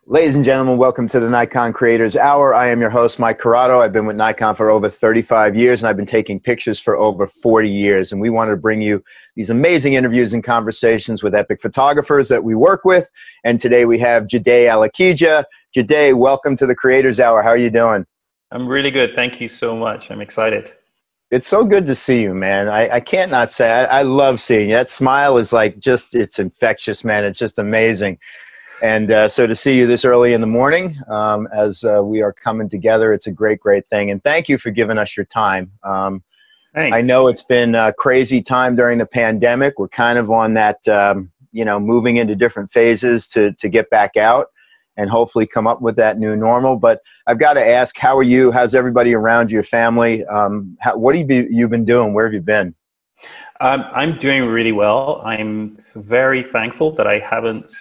Ladies and gentlemen, welcome to the Nikon Creators Hour. I am your host, Mike Corrado. I've been with Nikon for over 35 years, and I've been taking pictures for over 40 years. And we wanted to bring you these amazing interviews and conversations with epic photographers that we work with. And today we have Jide Alakija. Jide, welcome to the Creators Hour. How are you doing? I'm really good. Thank you so much. I'm excited. It's so good to see you, man. I can't not say I love seeing you. That smile is like it's infectious, man. It's just amazing. And so to see you this early in the morning as we are coming together, it's a great, great thing. And thank you for giving us your time. Thanks. I know it's been a crazy time during the pandemic. We're kind of on that, moving into different phases to get back out and hopefully come up with that new normal. But I've got to ask, how are you? How's everybody around your family? What have you been doing? Where have you been? I'm doing really well. I'm very thankful that I haven't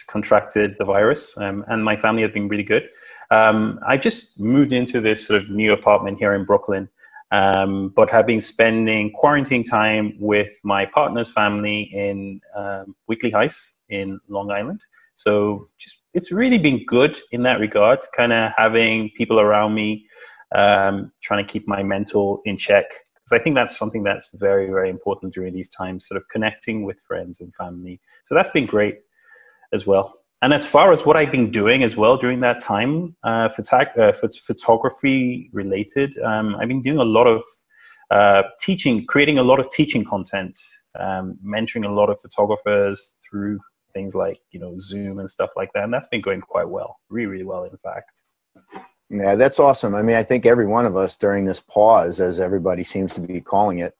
contracted the virus, and my family have been really good. I just moved into this sort of new apartment here in Brooklyn, but have been spending quarantine time with my partner's family in Weekly Heights in Long Island. So it's really been good in that regard, kind of having people around me, trying to keep my mental in check. Because I think that's something that's very, very important during these times, sort of connecting with friends and family. So that's been great as well. And as far as what I've been doing as well during that time, photography related, I've been doing a lot of teaching, creating a lot of teaching content, mentoring a lot of photographers through things like, Zoom and stuff like that. And that's been going quite well, really, really well, in fact. Yeah, that's awesome. I mean, I think every one of us during this pause, as everybody seems to be calling it,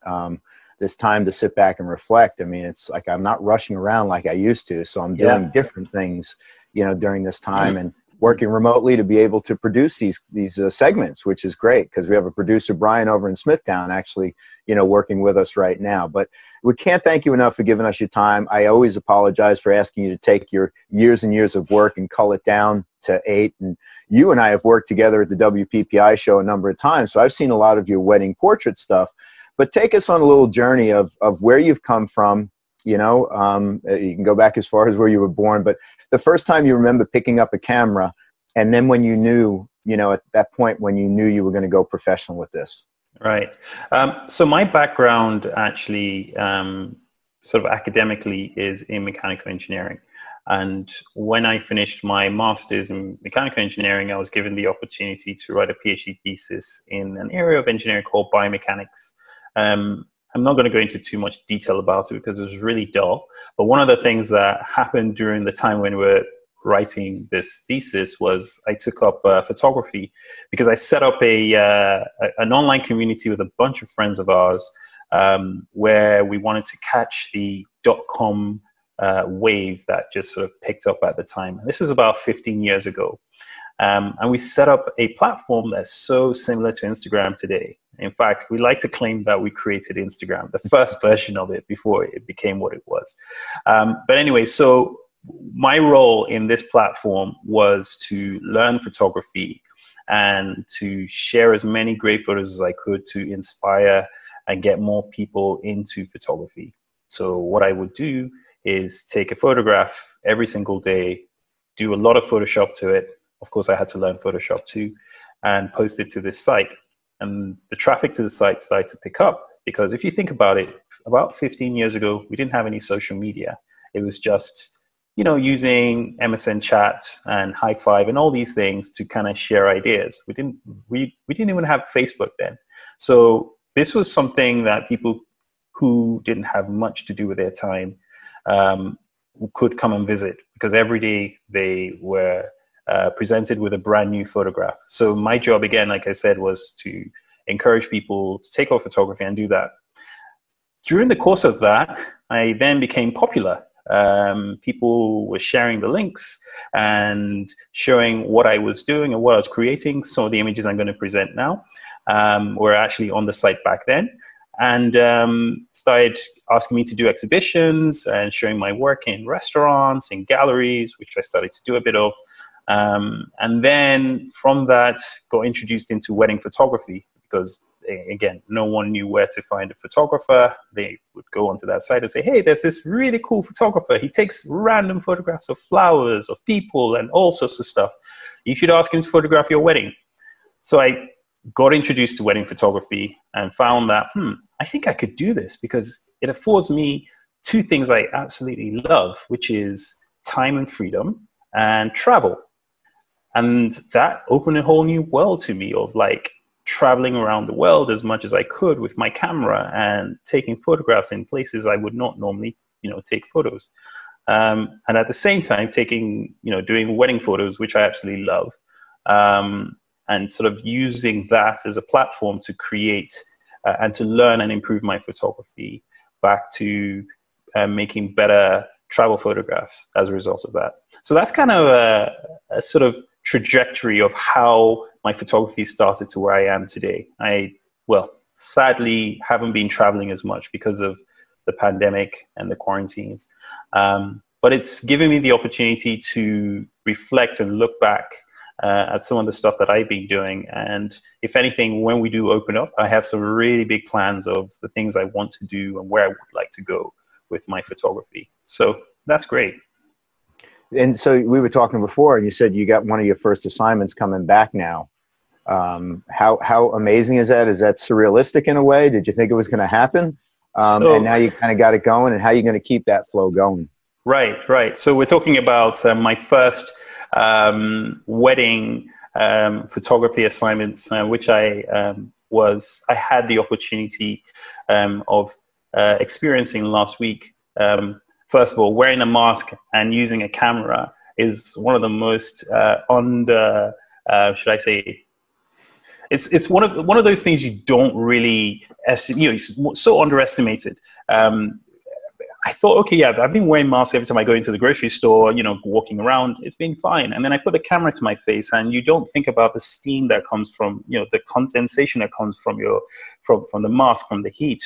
this time to sit back and reflect. I mean, it's like I'm not rushing around like I used to. So I'm doing different things, during this time and working remotely to be able to produce these segments, which is great because we have a producer, Brian, over in Smithtown, actually, working with us right now. But we can't thank you enough for giving us your time. I always apologize for asking you to take your years and years of work and cull it down to 8. And you and I have worked together at the WPPI show a number of times. So I've seen a lot of your wedding portrait stuff. But take us on a little journey of where you've come from. You can go back as far as where you were born, but the first time you remember picking up a camera, and then when you knew, at that point when you knew you were going to go professional with this. Right. So my background actually, sort of academically, is in mechanical engineering. And when I finished my master's in mechanical engineering, I was given the opportunity to write a PhD thesis in an area of engineering called biomechanics. I'm not going to go into too much detail about it because it was really dull. But one of the things that happened during the time when we were writing this thesis was I took up photography because I set up an online community with a bunch of friends of ours where we wanted to catch the .com wave that just sort of picked up at the time. This was about 15 years ago. And we set up a platform that's so similar to Instagram today. In fact, we like to claim that we created Instagram, the first version of it before it became what it was. But anyway, so my role in this platform was to learn photography and to share as many great photos as I could to inspire and get more people into photography. So what I would do is take a photograph every single day, do a lot of Photoshop to it. Of course, I had to learn Photoshop too, and post it to this site. And the traffic to the site started to pick up because if you think about it, about 15 years ago, we didn't have any social media. It was just, using MSN chat and High Five and all these things to kind of share ideas. We didn't even have Facebook then. So this was something that people who didn't have much to do with their time could come and visit because every day they were presented with a brand new photograph. So my job, again, like I said, was to encourage people to take off photography and do that. During the course of that, I then became popular. People were sharing the links and showing what I was doing and what I was creating. Some of the images I'm going to present now were actually on the site back then. And started asking me to do exhibitions and showing my work in restaurants, in galleries, which I started to do a bit of. And then from that, got introduced into wedding photography because again, no one knew where to find a photographer. They would go onto that site and say, hey, there's this really cool photographer. He takes random photographs of flowers, of people, and all sorts of stuff. You should ask him to photograph your wedding. So I got introduced to wedding photography and found that, I think I could do this because it affords me two things I absolutely love, which is time and freedom and travel. And that opened a whole new world to me of like traveling around the world as much as I could with my camera and taking photographs in places I would not normally, take photos. And at the same time, doing wedding photos, which I absolutely love. And sort of using that as a platform to create and to learn and improve my photography back to making better travel photographs as a result of that. So that's kind of a sort of trajectory of how my photography started to where I am today. Sadly haven't been traveling as much because of the pandemic and the quarantines. But it's given me the opportunity to reflect and look back at some of the stuff that I've been doing. And if anything, when we do open up, I have some really big plans of the things I want to do and where I would like to go with my photography. So that's great. And so we were talking before, and you said you got one of your first assignments coming back now. How amazing is that? Is that surrealistic in a way? Did you think it was going to happen? And now you kind of got it going, and how are you going to keep that flow going? Right. So we're talking about my first wedding photography assignments, which I had the opportunity of experiencing last week. First of all, wearing a mask and using a camera is one of the most should I say? It's one of those things you don't really estimate. It's so underestimated. I thought, okay, yeah, I've been wearing masks every time I go into the grocery store, walking around, it's been fine. And then I put the camera to my face, and you don't think about the steam that comes from, the condensation that comes from from the mask, from the heat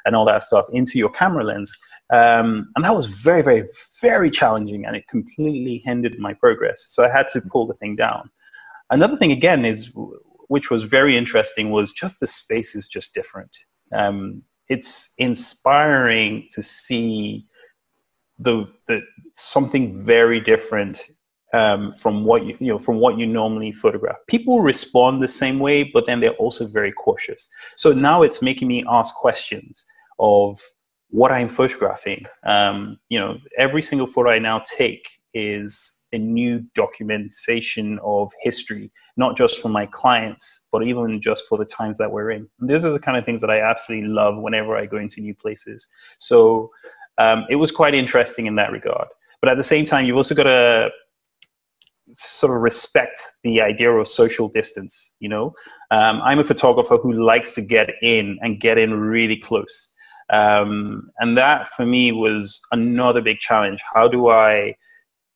and all that stuff into your camera lens. And that was very, very, very challenging, and it completely hindered my progress. So I had to pull the thing down. Another thing, again, which was very interesting, was just the space is just different. It's inspiring to see something very different from what you normally photograph. People respond the same way, but then they're also very cautious. So now it's making me ask questions of what I'm photographing. Every single photo I now take is a new documentation of history, not just for my clients, but even just for the times that we're in. And these are the kind of things that I absolutely love whenever I go into new places. So it was quite interesting in that regard. But at the same time, you've also got to sort of respect the idea of social distance. I'm a photographer who likes to get in really close. And that for me was another big challenge. How do I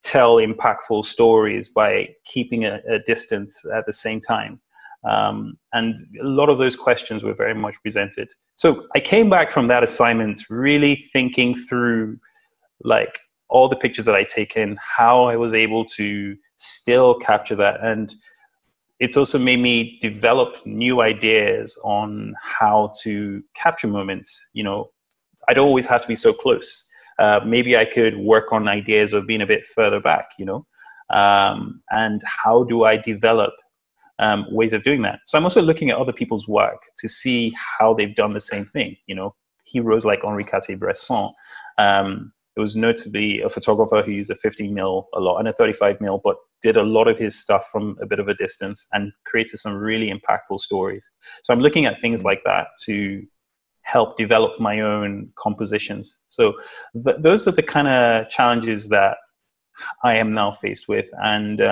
tell impactful stories by keeping a distance at the same time? And a lot of those questions were very much presented. So I came back from that assignment really thinking through like all the pictures that I taken, how I was able to still capture that. And it's also made me develop new ideas on how to capture moments. I'd always have to be so close. Maybe I could work on ideas of being a bit further back, and how do I develop ways of doing that? So I'm also looking at other people's work to see how they've done the same thing. Heroes like Henri Cartier-Bresson. It was notably a photographer who used a 50mm a lot and a 35mm, but did a lot of his stuff from a bit of a distance and created some really impactful stories. So I'm looking at things like that to help develop my own compositions. So those are the kind of challenges that I am now faced with. And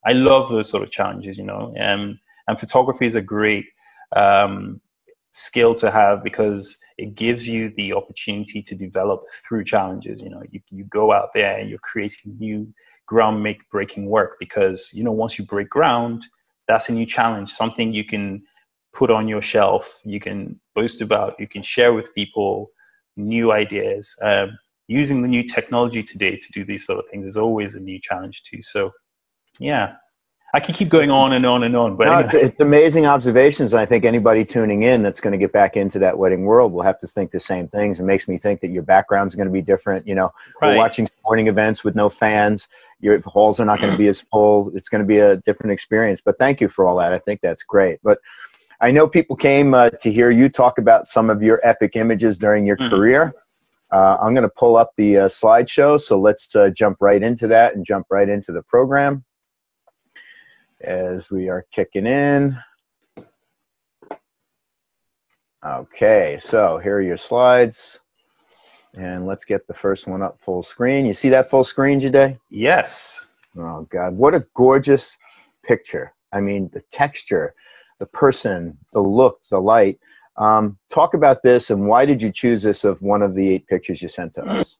I love those sort of challenges, and photography is a great skill to have because it gives you the opportunity to develop through challenges. You go out there and you're creating new ground-breaking work because, once you break ground, that's a new challenge, something you can put on your shelf, you can boast about, you can share with people new ideas. Using the new technology today to do these sort of things is always a new challenge too. So, yeah. I could keep going on and on and on. But no, anyway. it's amazing observations. I think anybody tuning in that's going to get back into that wedding world will have to think the same things. It makes me think that your background's going to be different. You know, Right. we're watching sporting events with no fans. Your halls are not going to be as full. It's going to be a different experience. But thank you for all that. I think that's great. But I know people came to hear you talk about some of your epic images during your career. I'm going to pull up the slideshow. So let's jump right into that and jump right into the program as we are kicking in. Okay, so here are your slides. And let's get the first one up full screen. You see that full screen, Jide? Yes. Oh, God. What a gorgeous picture. I mean, the texture, the person, the look, the light. Talk about this, and why did you choose this of one of the 8 pictures you sent to us?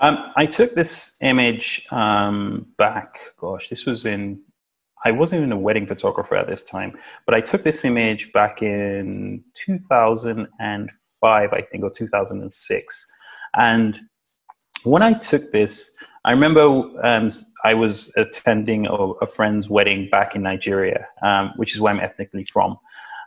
I took this image back, gosh, this was I wasn't even a wedding photographer at this time, but I took this image back in 2005, I think, or 2006. And when I took this, I remember I was attending a friend's wedding back in Nigeria, which is where I'm ethnically from.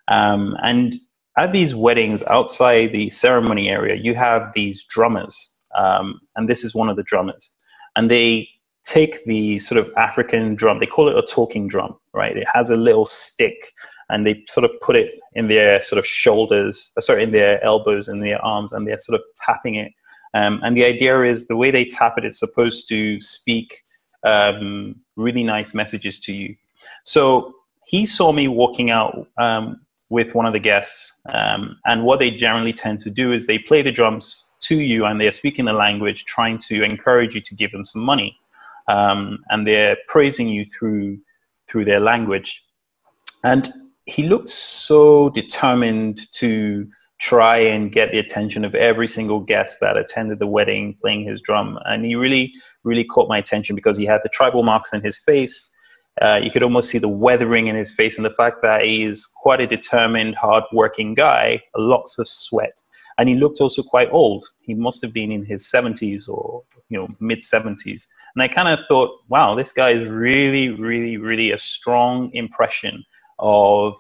And at these weddings, outside the ceremony area, you have these drummers. And this is one of the drummers. And they take the sort of African drum, they call it a talking drum, right? It has a little stick, and they sort of put it in their sort of shoulders, in their elbows and their arms, and they're sort of tapping it. And the idea is the way they tap it, it's supposed to speak really nice messages to you. So he saw me walking out with one of the guests, and what they generally tend to do is they play the drums to you, and they're speaking the language, trying to encourage you to give them some money. And they're praising you through their language. And he looked so determined to try and get the attention of every single guest that attended the wedding playing his drum. And he really, really caught my attention because he had the tribal marks on his face. You could almost see the weathering in his face, and the fact that he is quite a determined, hard-working guy, lots of sweat. And he looked also quite old. He must have been in his 70s or mid-70s. And I kind of thought, wow, this guy is really, really, really a strong impression of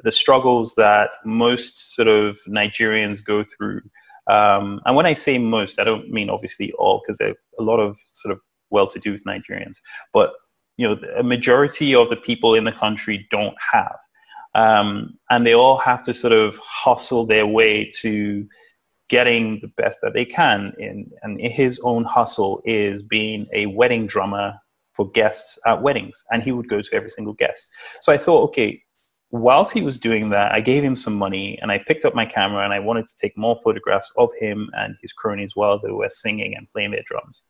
the struggles that most sort of Nigerians go through. And when I say most, I don't mean obviously all, because there are a lot of sort of well-to-do Nigerians. But a majority of the people in the country don't have. And they all have to sort of hustle their way to getting the best that they can. And his own hustle is being a wedding drummer for guests at weddings. And he would go to every single guest. So I thought, okay, whilst he was doing that, I gave him some money, and I picked up my camera, and I wanted to take more photographs of him and his cronies while they were singing and playing their drums.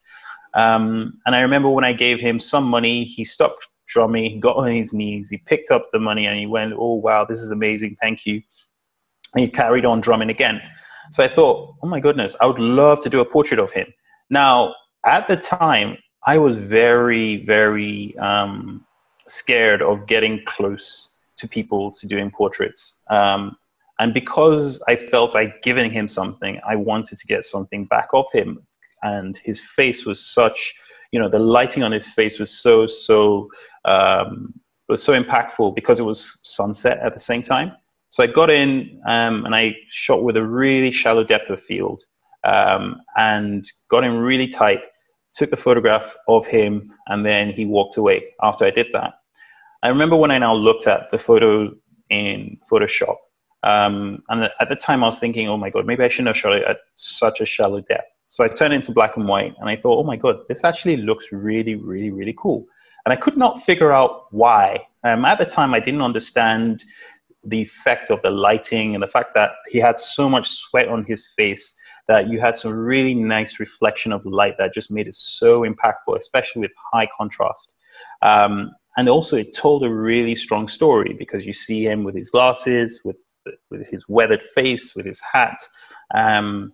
And I remember when I gave him some money, he stopped drumming, he got on his knees, he picked up the money, and he went, oh, wow, this is amazing, thank you. And he carried on drumming again. So I thought, oh my goodness, I would love to do a portrait of him. Now, at the time, I was very, very scared of getting close to people to doing portraits. And because I felt I'd given him something, I wanted to get something back of him. And his face was such, the lighting on his face was so impactful because it was sunset at the same time. So I got in and I shot with a really shallow depth of field and got in really tight, took the photograph of him, and then he walked away after I did that. I remember when I now looked at the photo in Photoshop, and at the time I was thinking, oh my God, maybe I shouldn't have shot it at such a shallow depth. So I turned it into black and white, and I thought, oh my God, this actually looks really, really, really cool. And I could not figure out why. At the time, I didn't understand the effect of the lighting and the fact that he had so much sweat on his face that you had some really nice reflection of light that just made it so impactful, especially with high contrast. And also it told a really strong story because you see him with his glasses, with his weathered face, with his hat.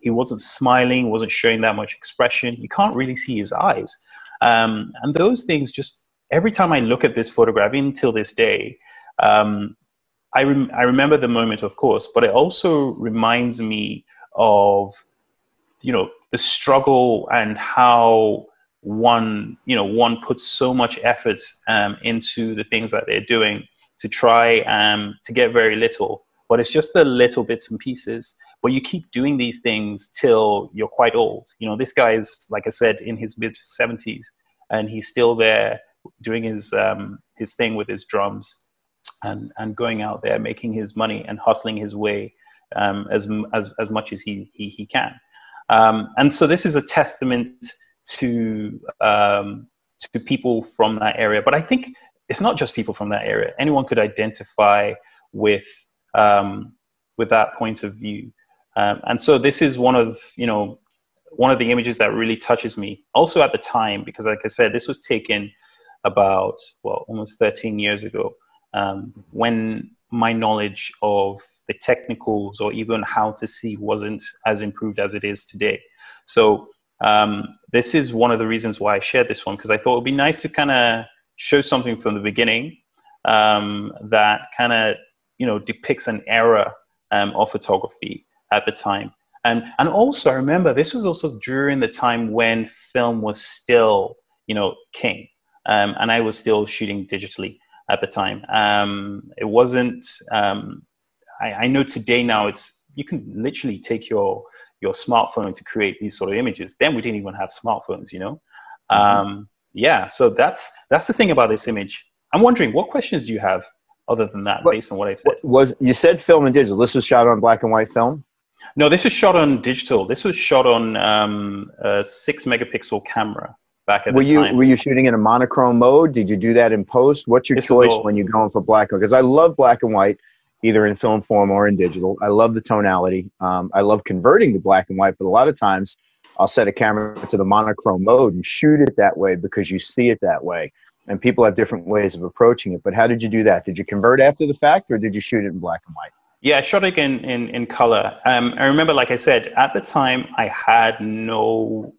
He wasn't smiling, wasn't showing that much expression. You can't really see his eyes. And those things just, every time I look at this photograph, even till this day, I remember the moment, of course, but it also reminds me of, the struggle and how one puts so much effort into the things that they're doing to try to get very little, but it's just the little bits and pieces. But you keep doing these things till you're quite old. This guy is, like I said, in his mid-70s, and he's still there doing his thing with his drums and going out there making his money and hustling his way as much as he can. And so this is a testament to people from that area. But I think it's not just people from that area. Anyone could identify with that point of view. And so this is one of the images that really touches me. Also at the time, because like I said, this was taken about, almost 13 years ago, when my knowledge of the technicals or even how to see wasn't as improved as it is today. So this is one of the reasons why I shared this one, because I thought it would be nice to kind of show something from the beginning that kind of depicts an era of photography at the time. And also I remember this was also during the time when film was still king, and I was still shooting digitally at the time. It wasn't I know today now you can literally take your smartphone to create these sort of images. Then we didn't even have smartphones, Yeah, so that's the thing about this image. I'm wondering, what questions do you have other than that, based on what I've said? You said film and digital. This was shot on black and white film? No, this was shot on digital. This was shot on a 6-megapixel camera back at the time. Were you shooting in a monochrome mode? Did you do that in post? What's your choice when you're going for black? Because I love black and white, either in film form or in digital. I love the tonality. I love converting to black and white, but a lot of times I'll set a camera to the monochrome mode and shoot it that way because you see it that way. And people have different ways of approaching it. But how did you do that? Did you convert after the fact, or did you shoot it in black and white? Yeah, I shot it in color. I remember, like I said, at the time, I had no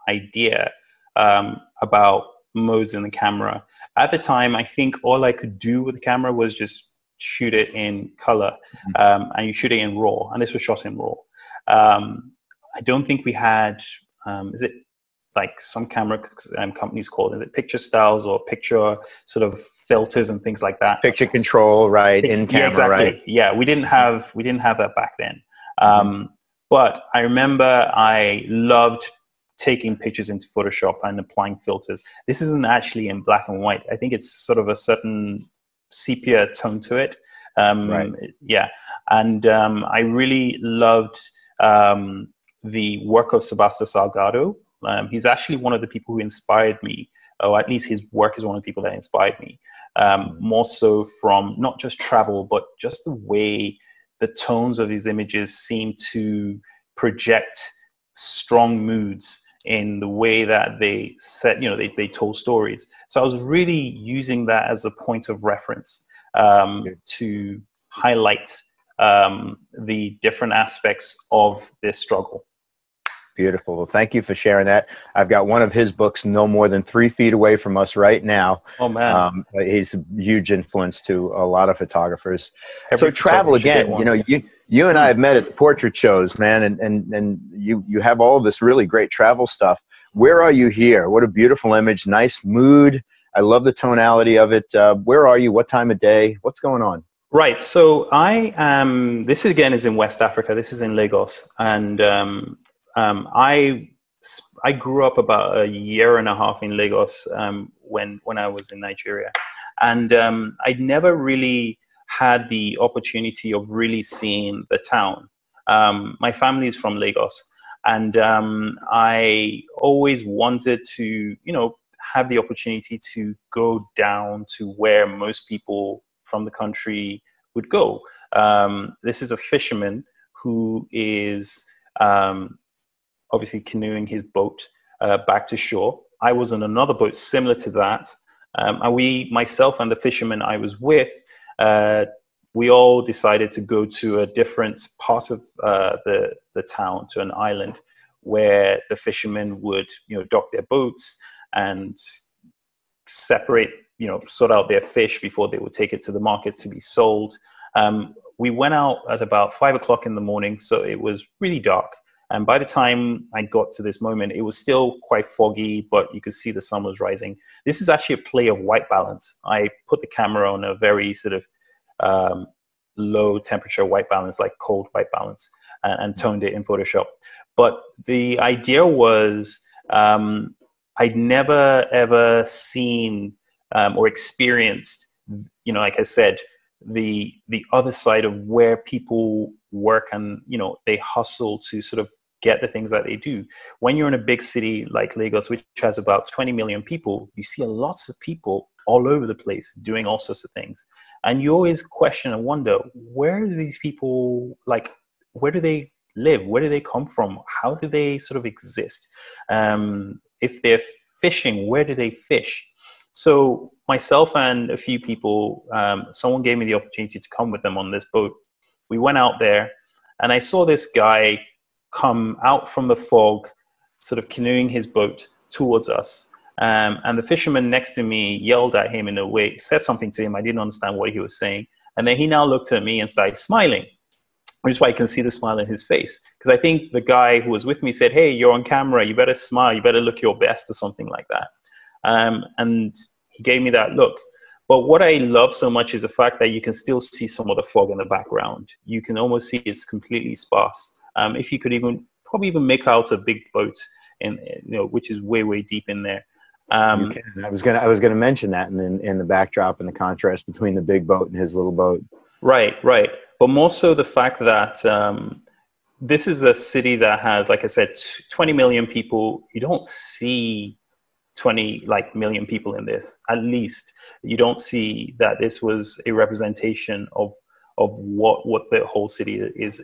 idea about modes in the camera. At the time, I think all I could do with the camera was just shoot it in color, and you shoot it in RAW, and this was shot in RAW. I don't think we had, is it like some camera companies called, is it picture styles or picture sort of filters and things like that? Picture control, right? In camera, yeah, exactly. Right? Yeah, we didn't have that back then. But I remember I loved taking pictures into Photoshop and applying filters. This isn't actually in black and white. I think it's sort of a certain sepia tone to it. Right. Yeah, and I really loved the work of Sebastião Salgado. He's actually one of the people who inspired me, or at least his work is one of the people that inspired me, more so from not just travel, but just the way the tones of his images seem to project strong moods in the way that they set, they told stories. So I was really using that as a point of reference to highlight the different aspects of this struggle. Beautiful. Well, thank you for sharing that. I've got one of his books no more than 3 feet away from us right now. Oh, man. He's a huge influence to a lot of photographers. So travel again, you and I have met at portrait shows, man, and you have all this really great travel stuff. Where are you here? What a beautiful image. Nice mood. I love the tonality of it. Where are you? What time of day? What's going on? Right. So I am, this again is in West Africa. This is in Lagos. And I grew up about 1.5 years in Lagos when I was in Nigeria, and I'd never really had the opportunity of really seeing the town. My family is from Lagos, and I always wanted to, have the opportunity to go down to where most people from the country would go. This is a fisherman who is obviously canoeing his boat back to shore. I was on another boat similar to that. And myself and the fisherman I was with, we all decided to go to a different part of the town, to an island where the fishermen would, dock their boats and separate, sort out their fish before they would take it to the market to be sold. We went out at about 5 o'clock in the morning, so it was really dark. And by the time I got to this moment, it was still quite foggy, but you could see the sun was rising. This is actually a play of white balance. I put the camera on a very sort of low temperature white balance, like cold white balance, and toned it in Photoshop. But the idea was, I'd never ever seen or experienced, you know, like I said, the other side of where people work and, you know, they hustle to sort of get the things that they do. When you're in a big city like Lagos, which has about 20 million people, you see lots of people all over the place doing all sorts of things. And you always question and wonder, where do these people, like, where do they live? Where do they come from? How do they sort of exist? If they're fishing, where do they fish? So myself and a few people, someone gave me the opportunity to come with them on this boat. We went out there and I saw this guy come out from the fog, sort of canoeing his boat towards us. And the fisherman next to me yelled at him in a way, said something to him. I didn't understand what he was saying. And then he now looked at me and started smiling, which is why I can see the smile in his face. Because I think the guy who was with me said, hey, you're on camera, you better smile, you better look your best, or something like that. And he gave me that look. But what I love so much is the fact that you can still see some of the fog in the background. You can almost see it's completely sparse. If you could probably even make out a big boat, which is way, way deep in there. You can. I was gonna mention that in the backdrop and the contrast between the big boat and his little boat. Right. But more so the fact that this is a city that has, like I said, 20 million people. You don't see 20 million people in this. At least you don't see that this was a representation of what the whole city is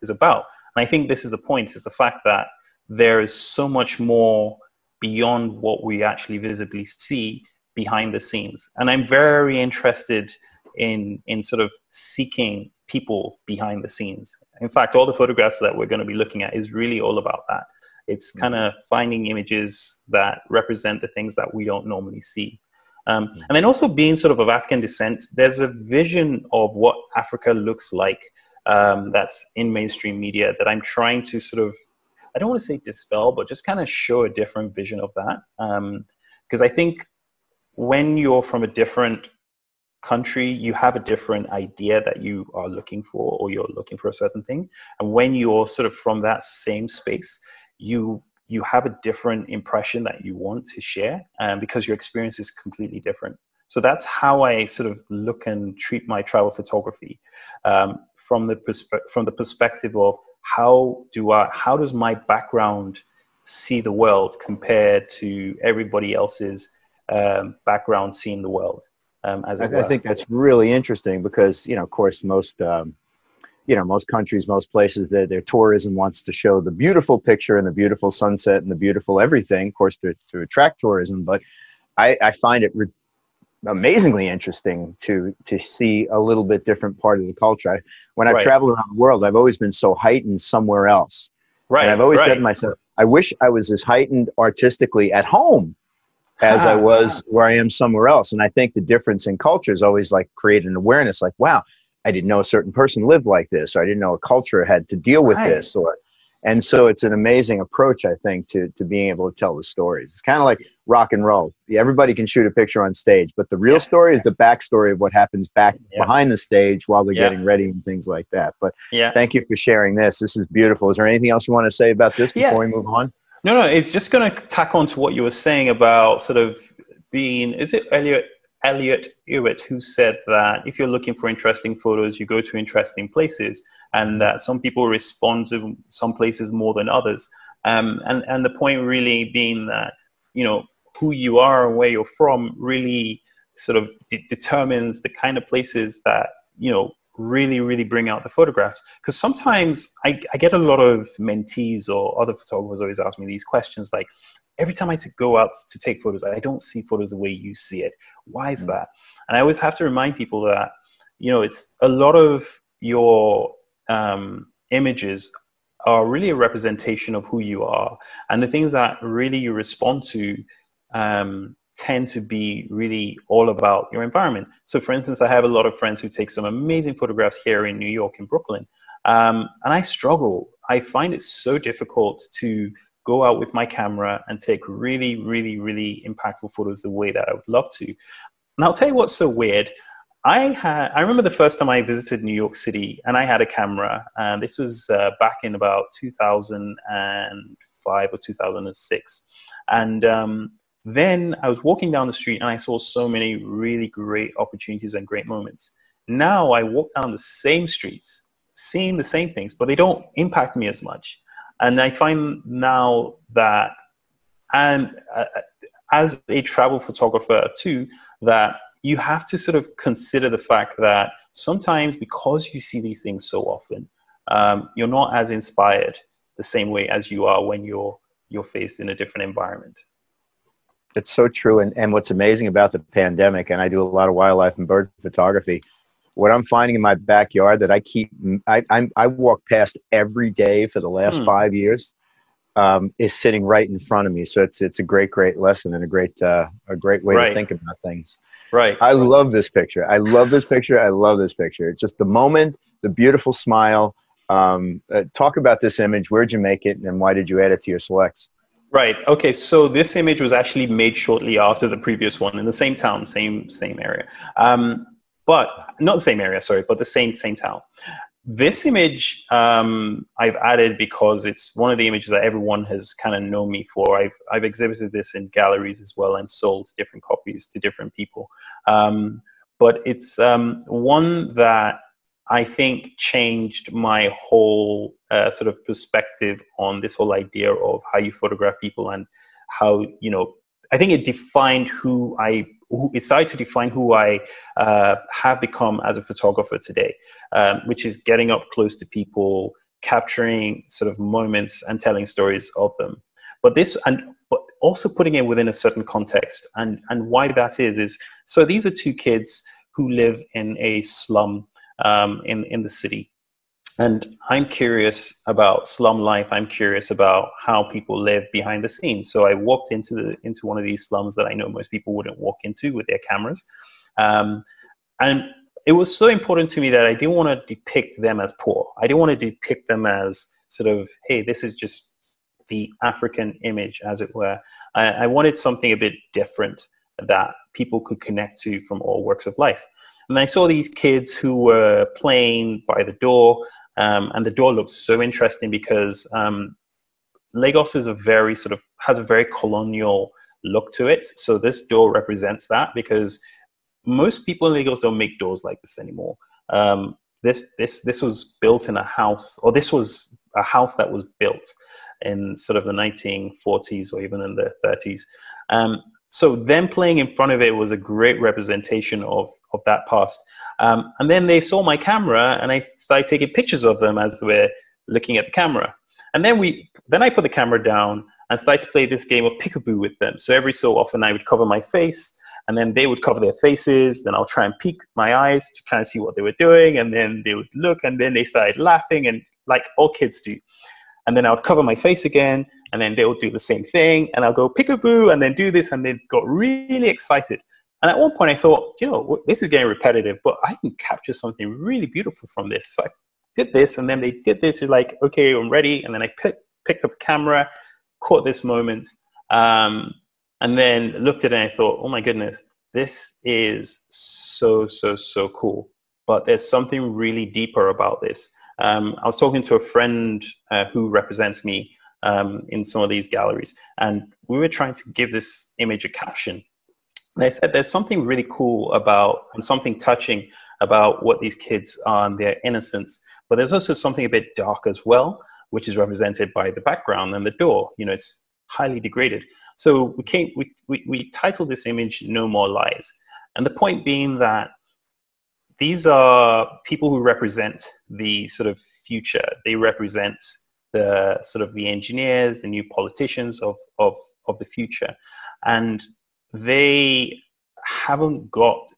about. And I think this is the point, is the fact that there is so much more beyond what we actually visibly see behind the scenes. And I'm very interested in sort of seeking people behind the scenes. In fact, all the photographs that we're going to be looking at is really all about that. It's kind of finding images that represent the things that we don't normally see. And then also being sort of African descent, there's a vision of what Africa looks like that's in mainstream media that I'm trying to sort of, I don't want to say dispel, but just kind of show a different vision of that. Because I think when you're from a different country, you have a different idea that you are looking for, or you're looking for a certain thing. And when you're sort of from that same space, you have a different impression that you want to share, because your experience is completely different. So that's how I sort of look and treat my travel photography, from the perspective of how does my background see the world compared to everybody else's background seeing the world. I think that's really interesting because, of course, most countries, most places, their tourism wants to show the beautiful picture and the beautiful sunset and the beautiful everything, of course, to attract tourism. But I find it amazingly interesting to see a little bit different part of the culture. When I've traveled around the world, I've always been so heightened somewhere else. Right. And I've always said to myself, I wish I was as heightened artistically at home as I was where I am somewhere else. And I think the difference in culture is always like create an awareness, like, wow, I didn't know a certain person lived like this, or I didn't know a culture had to deal with this, and so it's an amazing approach, I think, to being able to tell the stories. It's kind of like rock and roll. Everybody can shoot a picture on stage, but the real story is the backstory of what happens behind the stage while they're getting ready and things like that. But thank you for sharing this. This is beautiful. Is there anything else you want to say about this before we move on? No, it's just going to tack on to what you were saying about sort of being, is it Elliot Hewitt who said that if you're looking for interesting photos, you go to interesting places, and that some people respond to some places more than others. And the point really being that, who you are and where you're from really sort of determines the kind of places that, really, really bring out the photographs. Because sometimes I get a lot of mentees or other photographers always ask me these questions, like, every time I go out to take photos, I don't see photos the way you see it. Why is that? And I always have to remind people that, it's a lot of your images are really a representation of who you are. And the things that really you respond to tend to be really all about your environment. So for instance, I have a lot of friends who take some amazing photographs here in New York, in Brooklyn. And I struggle. I find it so difficult to go out with my camera and take really, really, really impactful photos the way that I would love to. And I'll tell you what's so weird. I remember the first time I visited New York City, and I had a camera, and this was back in about 2005 or 2006. And then I was walking down the street and I saw so many really great opportunities and great moments. Now I walk down the same streets, seeing the same things, but they don't impact me as much. And I find now that, and as a travel photographer too, that you have to sort of consider the fact that sometimes, because you see these things so often, you're not as inspired the same way as you are when you're faced in a different environment. It's so true. And what's amazing about the pandemic, and I do a lot of wildlife and bird photography, what I'm finding in my backyard that I walk past every day for the last 5 years, is sitting right in front of me. So it's a great lesson and a great way to think about things. Right. I love this picture. I love this picture. I love this picture. It's just the moment, the beautiful smile. Talk about this image. Where'd you make it, and why did you add it to your selects? Right. Okay. So this image was actually made shortly after the previous one in the same town, same area. But not the same area, sorry, but the same town. This image I've added because it's one of the images that everyone has kind of known me for. I've exhibited this in galleries as well and sold different copies to different people. But it's one that I think changed my whole sort of perspective on this whole idea of how you photograph people, and how, I think it defined it started to define who I have become as a photographer today, which is getting up close to people, capturing sort of moments and telling stories of them. But also putting it within a certain context. And why that is so these are two kids who live in a slum in the city. And I'm curious about slum life. I'm curious about how people live behind the scenes. So I walked into one of these slums that I know most people wouldn't walk into with their cameras. And it was so important to me that I didn't want to depict them as poor. I didn't want to depict them as sort of, hey, this is just the African image, as it were. I wanted something a bit different that people could connect to from all walks of life. And I saw these kids who were playing by the door. And the door looked so interesting because Lagos has a very colonial look to it. So this door represents that, because most people in Lagos don't make doors like this anymore. This was built in a house, or this was a house that was built in sort of the 1940s or even in the 30s. So them playing in front of it was a great representation of that past. And then they saw my camera, and I started taking pictures of them as they were looking at the camera. And then I put the camera down and started to play this game of peekaboo with them. So every so often I would cover my face, and then they would cover their faces. Then I'll try and peek my eyes to kind of see what they were doing. And then they would look, and then they started laughing, and like all kids do. And then I would cover my face again, and then they would do the same thing. And I'll go peekaboo and then do this, and they got really excited. And at one point I thought, this is getting repetitive, but I can capture something really beautiful from this. So I did this, and then they did this. You're like, okay, I'm ready. And then I picked up the camera, caught this moment, and then looked at it, and I thought, oh my goodness, this is so cool. But there's something really deeper about this. I was talking to a friend who represents me in some of these galleries, and we were trying to give this image a caption. And I said, there's something really cool about, and something touching about what these kids are and their innocence. But there's also something a bit dark as well, which is represented by the background and the door. It's highly degraded. So we titled this image "No More Lies." And the point being that these are people who represent the sort of future. They represent the sort of the engineers, the new politicians of the future. And they haven't got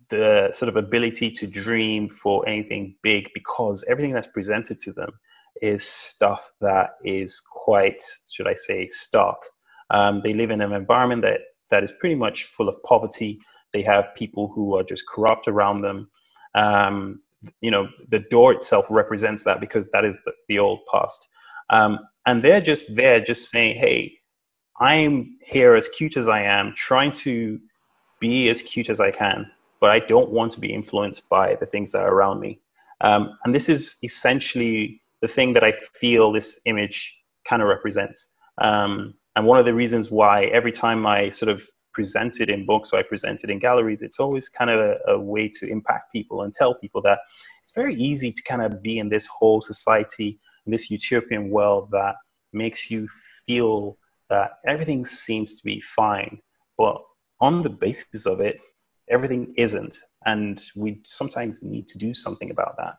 the sort of ability to dream for anything big, because everything that's presented to them is stuff that is quite, should I say, stark. They live in an environment that is pretty much full of poverty. They have people who are just corrupt around them. The door itself represents that, because that is the old past. And they're just there just saying, hey, I'm here as cute as I am, trying to be as cute as I can, but I don't want to be influenced by the things that are around me. And this is essentially the thing that I feel this image kind of represents. And one of the reasons why every time I sort of present it in books or I present it in galleries, it's always kind of a way to impact people and tell people that it's very easy to kind of be in this whole society, in this utopian world that makes you feel that everything seems to be fine. But on the basis of it, everything isn't. And we sometimes need to do something about that.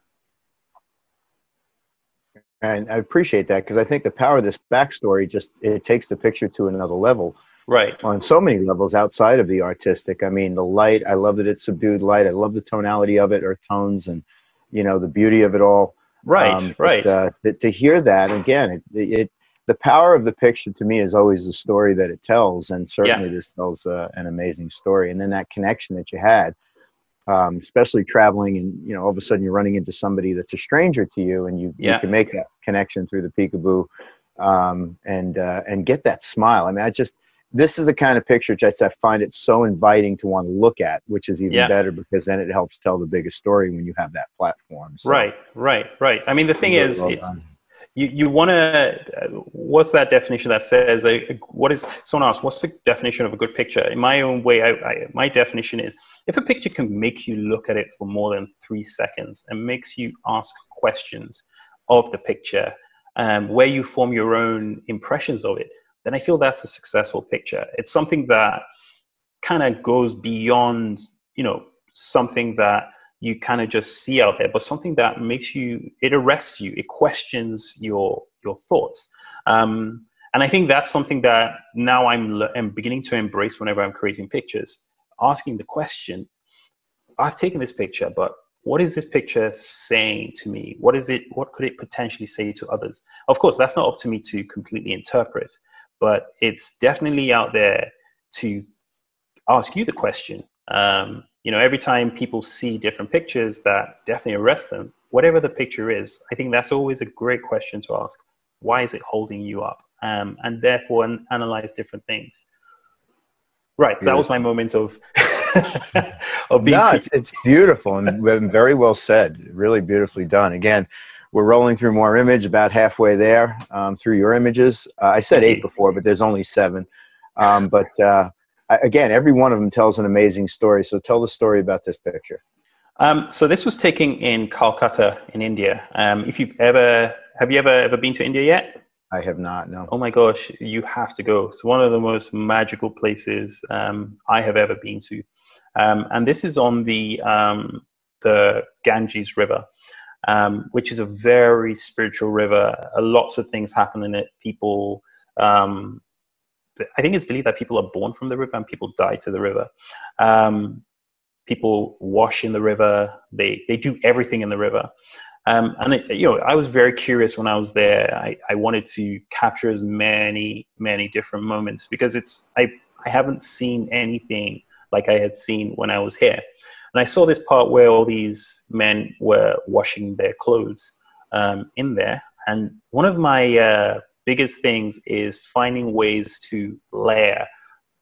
And I appreciate that, because I think the power of this backstory just, it takes the picture to another level. Right. On so many levels outside of the artistic. I mean, the light, I love that it's subdued light. I love the tonality of it, earth tones, and, you know, the beauty of it all. Right, right. But, to hear that, again, the power of the picture to me is always the story that it tells. And certainly this tells an amazing story. And then that connection that you had, especially traveling, and, you know, all of a sudden you're running into somebody that's a stranger to you, and you can make that connection through the peekaboo, and get that smile. I mean, this is the kind of picture just, I find it so inviting to want to look at, which is even better, because then it helps tell the biggest story when you have that platform. So, right. I mean, the thing is, you want to, what's that definition that says, someone asked, what's the definition of a good picture? In my own way, my definition is, if a picture can make you look at it for more than 3 seconds and makes you ask questions of the picture, where you form your own impressions of it, then I feel that's a successful picture. It's something that kind of goes beyond, you know, something that you kind of just see out there, but something that makes you, it arrests you, it questions your thoughts. And I think that's something that now I'm beginning to embrace whenever I'm creating pictures, asking the question, I've taken this picture, but what is this picture saying to me? What could it potentially say to others? Of course, that's not up to me to completely interpret, but it's definitely out there to ask you the question. You know, every time people see different pictures that definitely arrest them, whatever the picture is, I think that's always a great question to ask. Why is it holding you up? And therefore analyze different things. Right, that was my moment of of being. No, it's beautiful and very well said. Really beautifully done. Again, we're rolling through more image, about halfway there, through your images. I said 8 before, but there's only 7. Again, every one of them tells an amazing story. So tell the story about this picture. So this was taken in Calcutta in India. Have you ever been to India yet? I have not, no. Oh my gosh, you have to go. It's one of the most magical places I have ever been to. And this is on the Ganges River, which is a very spiritual river. Lots of things happen in it. People, I think it's believed that people are born from the river and people die to the river. People wash in the river. They do everything in the river. I was very curious when I was there. I wanted to capture as many different moments, because I haven't seen anything like I had seen when I was here. And I saw this part where all these men were washing their clothes in there. And one of my biggest things is finding ways to layer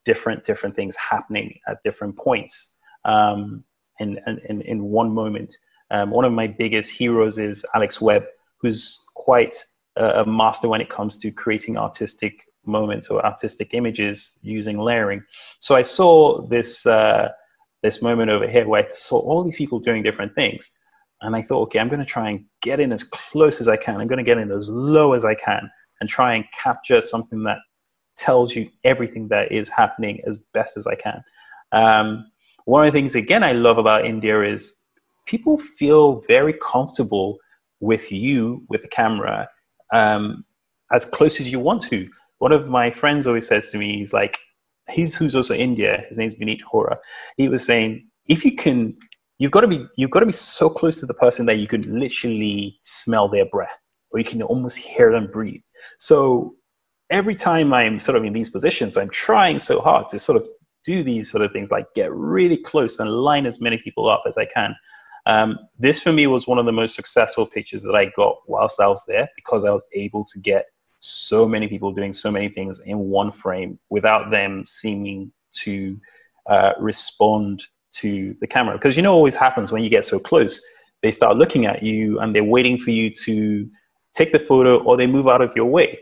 different things happening at different points in one moment. One of my biggest heroes is Alex Webb, who's quite a master when it comes to creating artistic moments or artistic images using layering. So I saw this moment over here where I saw all these people doing different things. And I thought, okay, I'm going to try and get in as close as I can. I'm going to get in as low as I can and try and capture something that tells you everything that is happening as best as I can. One of the things, again, I love about India is people feel very comfortable with you, with the camera, as close as you want to. One of my friends always says to me, who's also India, his name's Vineet Hora. He was saying, if you can, you've got to be so close to the person that you could literally smell their breath, or you can almost hear them breathe. So every time I'm sort of in these positions, I'm trying so hard to sort of do these sort of things, like get really close and line as many people up as I can. This for me was one of the most successful pictures that I got whilst I was there, because I was able to get so many people doing so many things in one frame without them seeming to respond to the camera. Because you know what always happens when you get so close, they start looking at you and they're waiting for you to take the photo, or they move out of your way.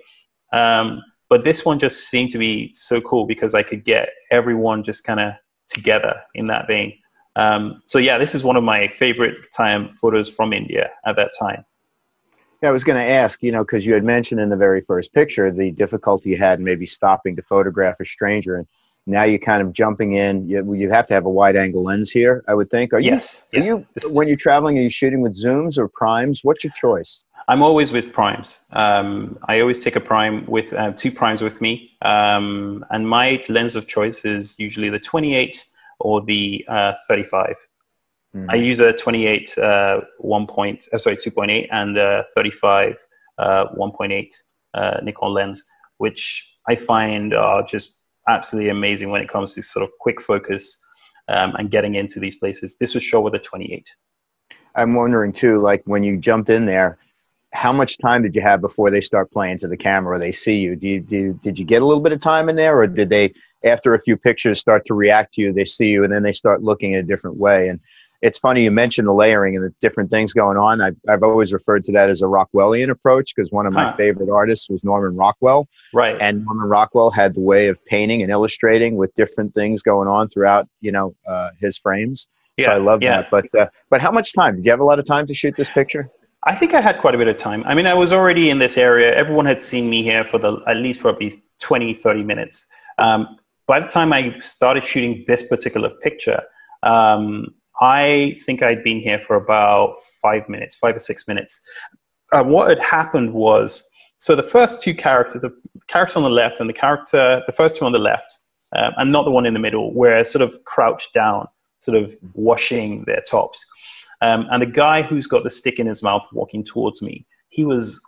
But this one just seemed to be so cool because I could get everyone just kind of together in that vein. So yeah, this is one of my favorite time photos from India at that time. Yeah, I was going to ask, you know, because you had mentioned in the very first picture the difficulty you had in maybe stopping to photograph a stranger, and now you're kind of jumping in. You have to have a wide angle lens here, I would think. Yes. When you're traveling, are you shooting with zooms or primes? What's your choice? I'm always with primes. I always take a prime with 2 primes with me, and my lens of choice is usually the 28 or the 35. I use a 28 2.8 and a 35 1.8 Nikon lens, which I find are just absolutely amazing when it comes to sort of quick focus and getting into these places. This was shot with a 28. I'm wondering too, like when you jumped in there, how much time did you have before they start playing to the camera or they see you? Did you get a little bit of time in there, or did they, after a few pictures, start to react to you? They see you and then they start looking in a different way. And it's funny you mentioned the layering and the different things going on. I've always referred to that as a Rockwellian approach, because one of my favorite artists was Norman Rockwell. Right. And Norman Rockwell had the way of painting and illustrating with different things going on throughout, you know, his frames. Yeah, so I love that. But how much time? Did you have a lot of time to shoot this picture? I think I had quite a bit of time. I mean, I was already in this area. Everyone had seen me here for at least probably 20, 30 minutes. By the time I started shooting this particular picture, I think I'd been here for about 5 minutes, 5 or 6 minutes. What had happened was, so the first 2 characters, the character on the left and the first 2 on the left, and not the one in the middle, were sort of crouched down, sort of washing their tops. And the guy who's got the stick in his mouth walking towards me, he was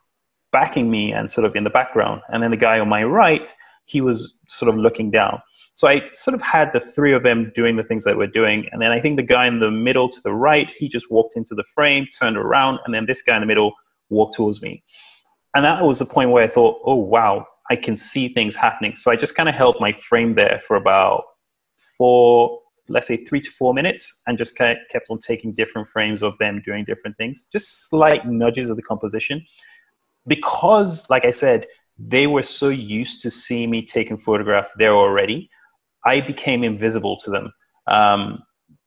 backing me and sort of in the background. And then the guy on my right, he was sort of looking down. So I sort of had the 3 of them doing the things that we're doing. And then I think the guy in the middle to the right, he just walked into the frame, turned around, and then this guy in the middle walked towards me. And that was the point where I thought, oh, wow, I can see things happening. So I just kind of held my frame there for about 3 to 4 minutes, and just kept on taking different frames of them doing different things, just slight nudges of the composition. Because, like I said, they were so used to seeing me taking photographs there already, I became invisible to them,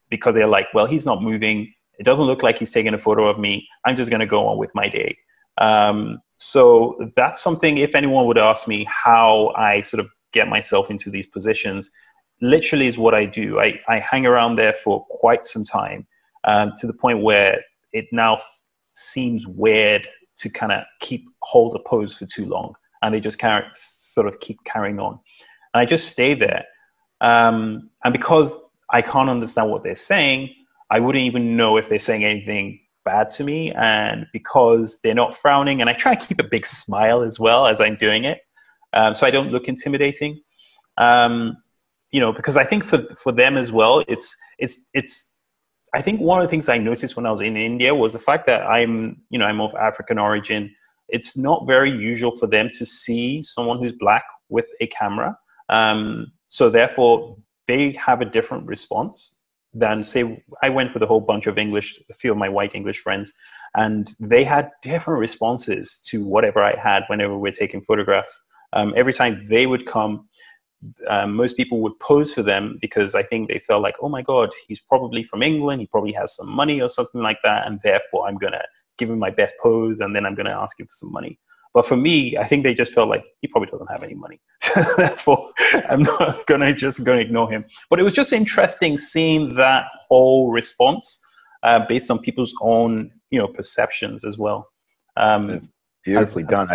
because they're like, well, he's not moving. It doesn't look like he's taking a photo of me. I'm just going to go on with my day. So that's something, if anyone would ask me how I sort of get myself into these positions, literally is what I do. I hang around there for quite some time, to the point where it now seems weird to kind of hold a pose for too long, and they just sort of keep carrying on. And I just stay there. And because I can't understand what they're saying, I wouldn't even know if they're saying anything bad to me. And because they're not frowning, and I try to keep a big smile as well as I'm doing it, so I don't look intimidating. You know, because I think for them as well, it's I think one of the things I noticed when I was in India was the fact that I'm of African origin. It's not very usual for them to see someone who's black with a camera. So therefore, they have a different response than, say, I went with a whole bunch of a few of my white English friends, and they had different responses to whatever I had whenever we're taking photographs. Every time they would come, most people would pose for them, because I think they felt like, oh my God, he's probably from England, he probably has some money or something like that, and therefore I'm going to give him my best pose, and then I'm going to ask him for some money. But for me, I think they just felt like he probably doesn't have any money. Therefore, I'm not going to ignore him. But it was just interesting seeing that whole response based on people's own, perceptions as well. It's beautifully done.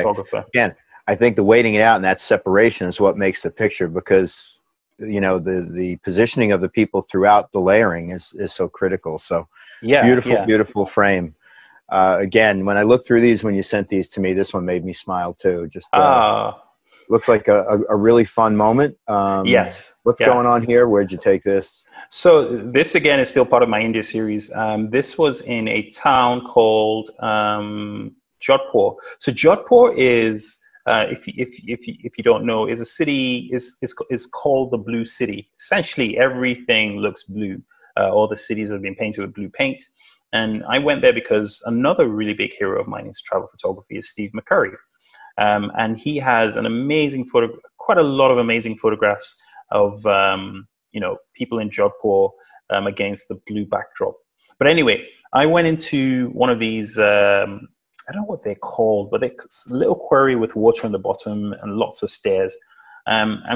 I think the waiting it out and that separation is what makes the picture, because the positioning of the people throughout the layering is so critical. So beautiful frame. Again, when I looked through these, when you sent these to me, this one made me smile too. Just Looks like a really fun moment. Yes. What's going on here? Where'd you take this? So this again is still part of my India series. This was in a town called Jodhpur. So Jodhpur is, if you don't know, is a city is called the Blue City. Essentially, everything looks blue. All the cities have been painted with blue paint. And I went there because another really big hero of mine in travel photography is Steve McCurry. And he has an amazing quite a lot of amazing photographs of people in Jodhpur against the blue backdrop. But anyway, I went into one of these, I don't know what they're called, but they're a little quarry with water on the bottom and lots of stairs. And I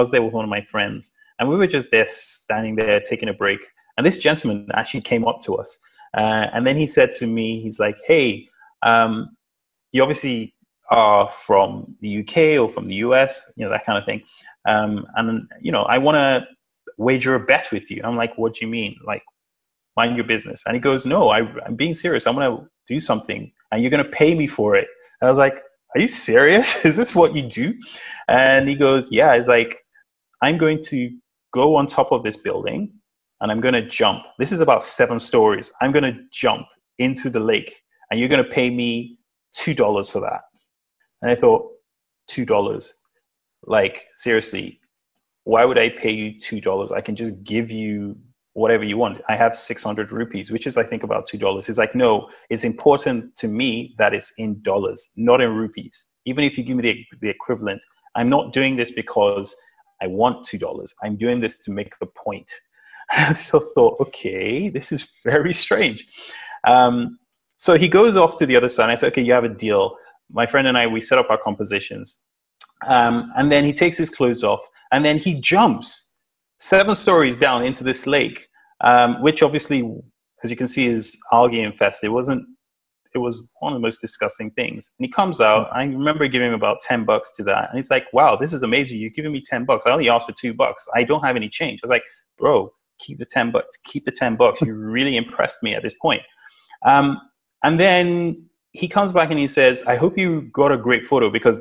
was there with one of my friends, and we were just there standing there taking a break. And this gentleman actually came up to us. And then he said to me, he's like, hey, you obviously are from the UK or from the US, that kind of thing. And I want to wager a bet with you. I'm like, what do you mean? Like, mind your business. And he goes, no, I'm being serious. I'm going to do something and you're going to pay me for it. And I was like, are you serious? Is this what you do? And he goes, yeah. It's like, I'm going to go on top of this building and I'm going to jump. This is about 7 stories. I'm going to jump into the lake and you're going to pay me $2 for that. And I thought, $2? Like, seriously, why would I pay you $2? I can just give you whatever you want. I have 600 rupees, which is, I think, about $2. He's like, no, it's important to me that it's in dollars, not in rupees. Even if you give me the equivalent, I'm not doing this because I want $2. I'm doing this to make a point. I just thought, okay, this is very strange. So he goes off to the other side. And I said, okay, you have a deal. My friend and I, we set up our compositions. And then he takes his clothes off. And then he jumps 7 stories down into this lake, which obviously, as you can see, is algae infested. It was one of the most disgusting things. And he comes out. I remember giving him about $10 to that. And he's like, wow, this is amazing. You're giving me $10. I only asked for $2. I don't have any change. I was like, bro, keep the $10. Keep the $10. You really impressed me at this point. And then he comes back and he says, I hope you got a great photo, because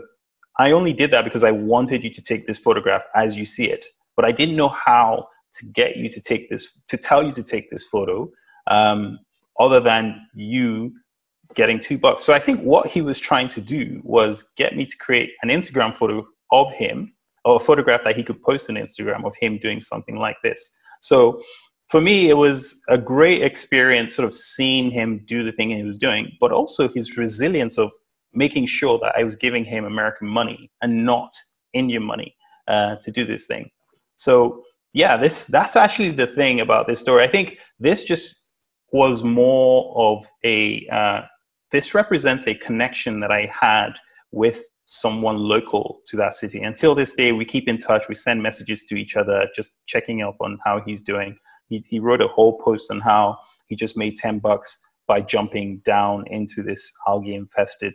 I only did that because I wanted you to take this photograph as you see it. But I didn't know how to get you to take this, to tell you to take this photo, other than you getting $2. So I think what he was trying to do was get me to create an Instagram photo of him, or a photograph that he could post on Instagram of him doing something like this. So for me, it was a great experience sort of seeing him do the thing he was doing, but also his resilience of making sure that I was giving him American money and not Indian money to do this thing. So yeah, that's actually the thing about this story. I think this just was more of this represents a connection that I had with someone local to that city. Until this day, we keep in touch. We send messages to each other, just checking up on how he's doing. He wrote a whole post on how he just made $10 by jumping down into this algae-infested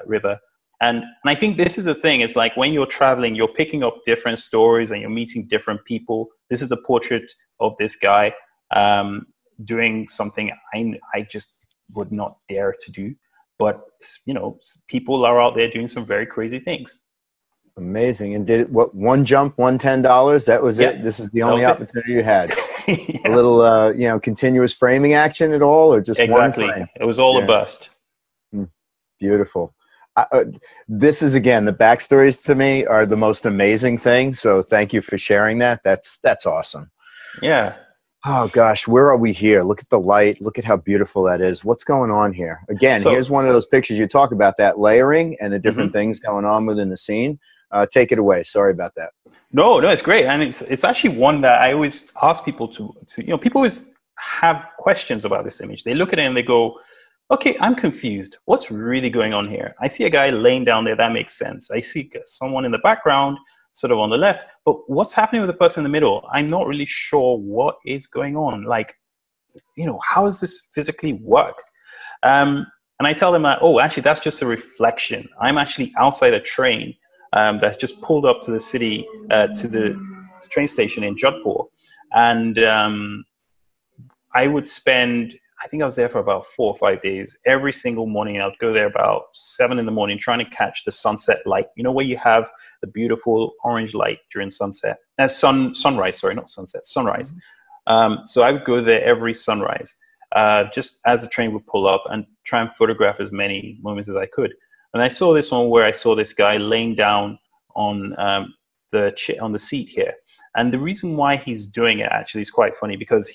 river. And I think this is the thing. It's like when you're traveling, you're picking up different stories and you're meeting different people. This is a portrait of this guy doing something I just would not dare to do. But, people are out there doing some very crazy things. Amazing. And did it, one jump, $10? That was it? This is the only opportunity you had? Yeah. A little, continuous framing action at all, or just exactly. one frame? It was all a bust. Beautiful. This is, again, the backstories to me are the most amazing thing. So thank you for sharing that. That's awesome. Yeah. Oh gosh, where are we here? Look at the light. Look at how beautiful that is. What's going on here? Again, here's one of those pictures you talk about, that layering and the different things going on within the scene. Take it away. Sorry about that. No, it's great. And it's actually one that I always ask people to people always have questions about this image. They look at it and they go, okay, I'm confused. What's really going on here? I see a guy laying down there. That makes sense. I see someone in the background, sort of on the left, but what's happening with the person in the middle? I'm not really sure what is going on. Like, how does this physically work? And I tell them that, actually, that's just a reflection. I'm actually outside a train that's just pulled up to the city, to the train station in Jodhpur. And I would spend I think I was there for about 4 or 5 days. Every single morning, I'd go there about 7 in the morning, trying to catch the sunset light. You know, where you have the beautiful orange light during sunset, sunrise. Sorry, not sunset, sunrise. So I would go there every sunrise, just as the train would pull up, and try and photograph as many moments as I could. And I saw this one where I saw this guy laying down on the seat here. And the reason why he's doing it actually is quite funny, because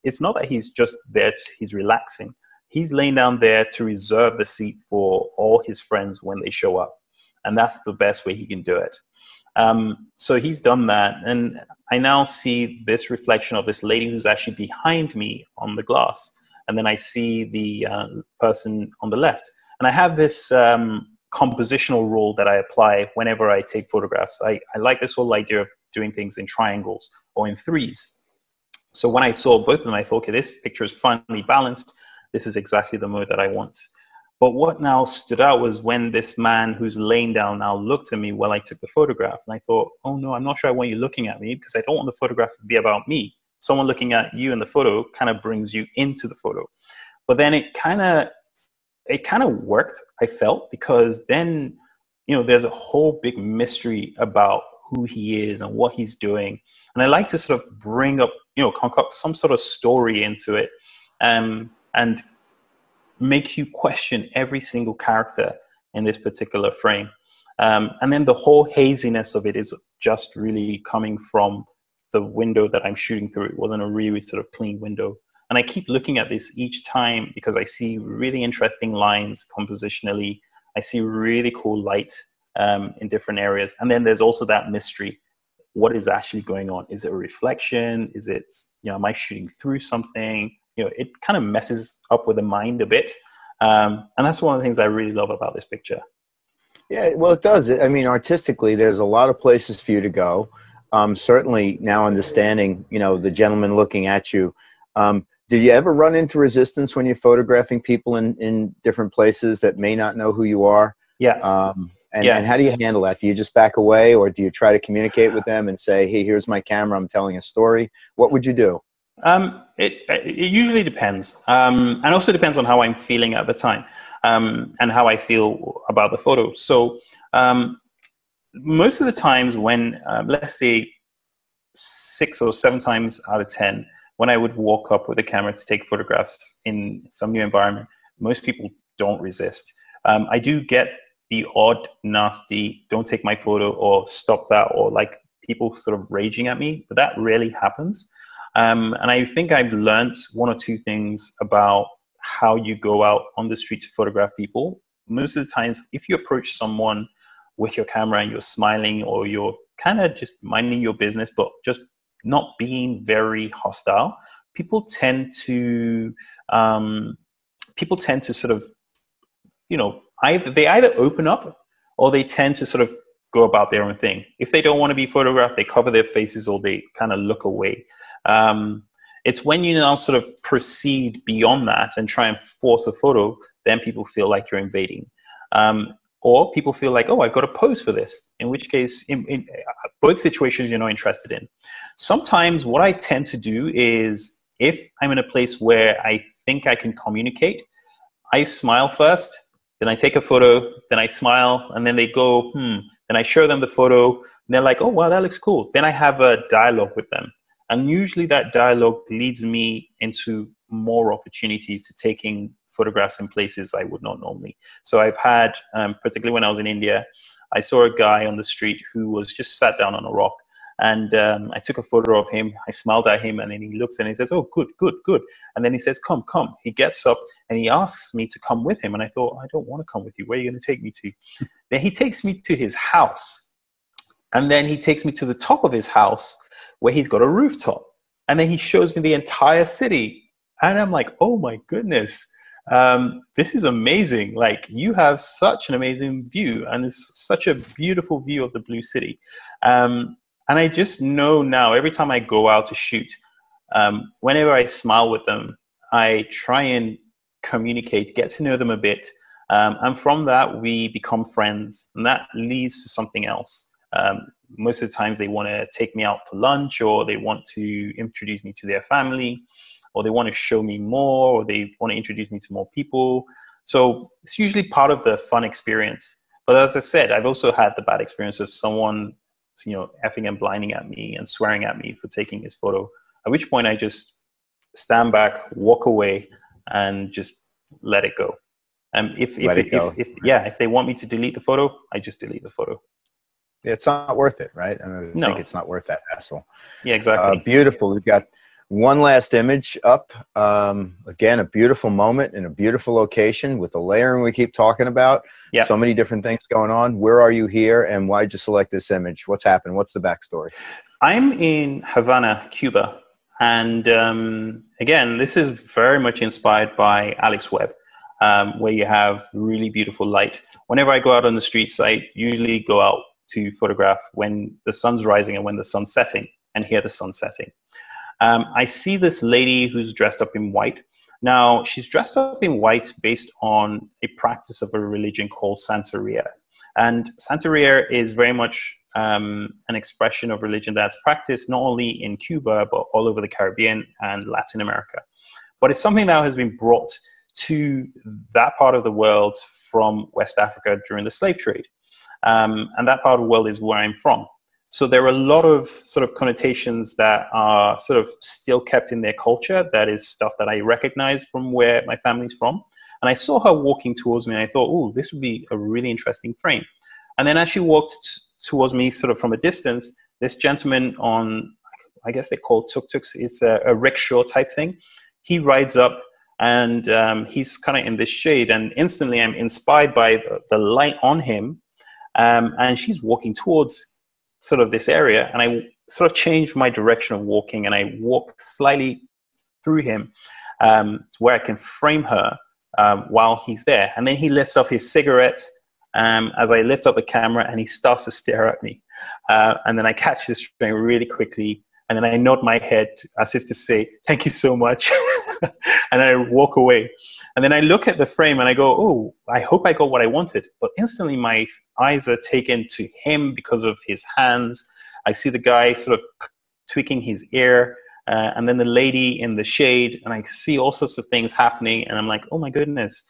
it's not that he's just there, he's relaxing. He's laying down there to reserve the seat for all his friends when they show up. And that's the best way he can do it. So he's done that. And I now see this reflection of this lady who's actually behind me on the glass. And then I see the person on the left. And I have this compositional rule that I apply whenever I take photographs. I like this whole idea of doing things in triangles or in threes. So when I saw both of them, I thought, okay, this picture is finely balanced. This is exactly the mode that I want. But what now stood out was when this man who's laying down now looked at me while I took the photograph. And I thought, oh no, I'm not sure I want you looking at me, because I don't want the photograph to be about me. Someone looking at you in the photo kind of brings you into the photo. But then it kind of worked, I felt, because then, you know, there's a whole big mystery about who he is and what he's doing. And I like to sort of bring up, you know, concoct some sort of story into it, and make you question every single character in this particular frame. And then the whole haziness of it is just really coming from the window that I'm shooting through. It wasn't a really sort of clean window. And I keep looking at this each time because I see really interesting lines compositionally. I see really cool light in different areas. And then there's also that mystery. What is actually going on? Is it a reflection? Is it, you know, am I shooting through something? You know, it kind of messes up with the mind a bit. And that's one of the things I really love about this picture. Yeah, well, it does. I mean, artistically, there's a lot of places for you to go. Certainly now understanding, you know, the gentleman looking at you. Do you ever run into resistance when you're photographing people in different places that may not know who you are? Yeah. And how do you handle that? Do you just back away, or do you try to communicate with them and say, hey, here's my camera, I'm telling a story? What would you do? It usually depends. And also depends on how I'm feeling at the time, and how I feel about the photo. So most of the times when, let's say 6 or 7 times out of 10, when I would walk up with a camera to take photographs in some new environment, most people don't resist. I do get the odd nasty, don't take my photo, or stop that, or like people sort of raging at me, but that rarely happens. And I think I've learned 1 or 2 things about how you go out on the street to photograph people. Most of the times, if you approach someone with your camera and you're smiling, or you're kind of just minding your business, but just not being very hostile, people tend to sort of, you know, they either open up, or they tend to sort of go about their own thing. If they don't want to be photographed, they cover their faces, or they kind of look away. It's when you now sort of proceed beyond that and try and force a photo, then people feel like you're invading. Or people feel like, oh, I've got to pose for this, in which case, in both situations, you're not interested in. Sometimes what I tend to do is, if I'm in a place where I think I can communicate, I smile first, then I take a photo, then I smile, and then they go, then I show them the photo, and they're like, oh, wow, that looks cool. Then I have a dialogue with them. And usually that dialogue leads me into more opportunities to taking photographs in places I would not normally. So I've had, particularly when I was in India, I saw a guy on the street who was just sat down on a rock. And I took a photo of him. I smiled at him, and then he looks and he says, oh, good, good, good. And then he says, come, come. He gets up and he asks me to come with him. And I thought, I don't want to come with you. Where are you going to take me to? Then he takes me to his house. And then he takes me to the top of his house, where he's got a rooftop. And then he shows me the entire city. And I'm like, oh my goodness, this is amazing. Like, you have such an amazing view, and it's such a beautiful view of the blue city. And I just know now, every time I go out to shoot, whenever I smile with them, I try and communicate, get to know them a bit. And from that, we become friends, and that leads to something else. Most of the times they want to take me out for lunch, or they want to introduce me to their family, or they want to show me more, or they want to introduce me to more people. So it's usually part of the fun experience. But as I said, I've also had the bad experience of someone, effing and blinding at me and swearing at me for taking his photo, at which point I just stand back, walk away, and just let it go. If they want me to delete the photo, I just delete the photo. It's not worth it, right? I No. think it's not worth that hassle. Yeah, exactly. Beautiful. We've got one last image up. Again, a beautiful moment in a beautiful location with the layering we keep talking about. Yeah. So many different things going on. Where are you here, and why'd you select this image? What's happened? What's the backstory? I'm in Havana, Cuba. And again, this is very much inspired by Alex Webb, where you have really beautiful light. Whenever I go out on the streets, I usually go out to photograph when the sun's rising and when the sun's setting, and hear the sun setting. I see this lady who's dressed up in white. Now, she's dressed up in white based on a practice of a religion called Santeria. And Santeria is very much an expression of religion that's practiced not only in Cuba, but all over the Caribbean and Latin America. But it's something that has been brought to that part of the world from West Africa during the slave trade. And that part of the world is where I'm from. So there are a lot of sort of connotations that are sort of still kept in their culture. That is stuff that I recognize from where my family's from. And I saw her walking towards me, and I thought, oh, this would be a really interesting frame. And then as she walked towards me sort of from a distance, this gentleman on, I guess they're called tuk-tuks, it's a rickshaw type thing. He rides up, and he's kind of in this shade, and instantly I'm inspired by the light on him. And she's walking towards sort of this area, and I sort of changed my direction of walking, and I walk slightly through him to where I can frame her while he's there. And then he lifts up his cigarette as I lift up the camera, and he starts to stare at me. And then I catch this frame really quickly, and then I nod my head as if to say, thank you so much. And I walk away. And then I look at the frame and I go, oh, I hope I got what I wanted. But instantly my eyes are taken to him because of his hands. I see the guy sort of tweaking his ear, and then the lady in the shade, and I see all sorts of things happening. And I'm like, oh my goodness.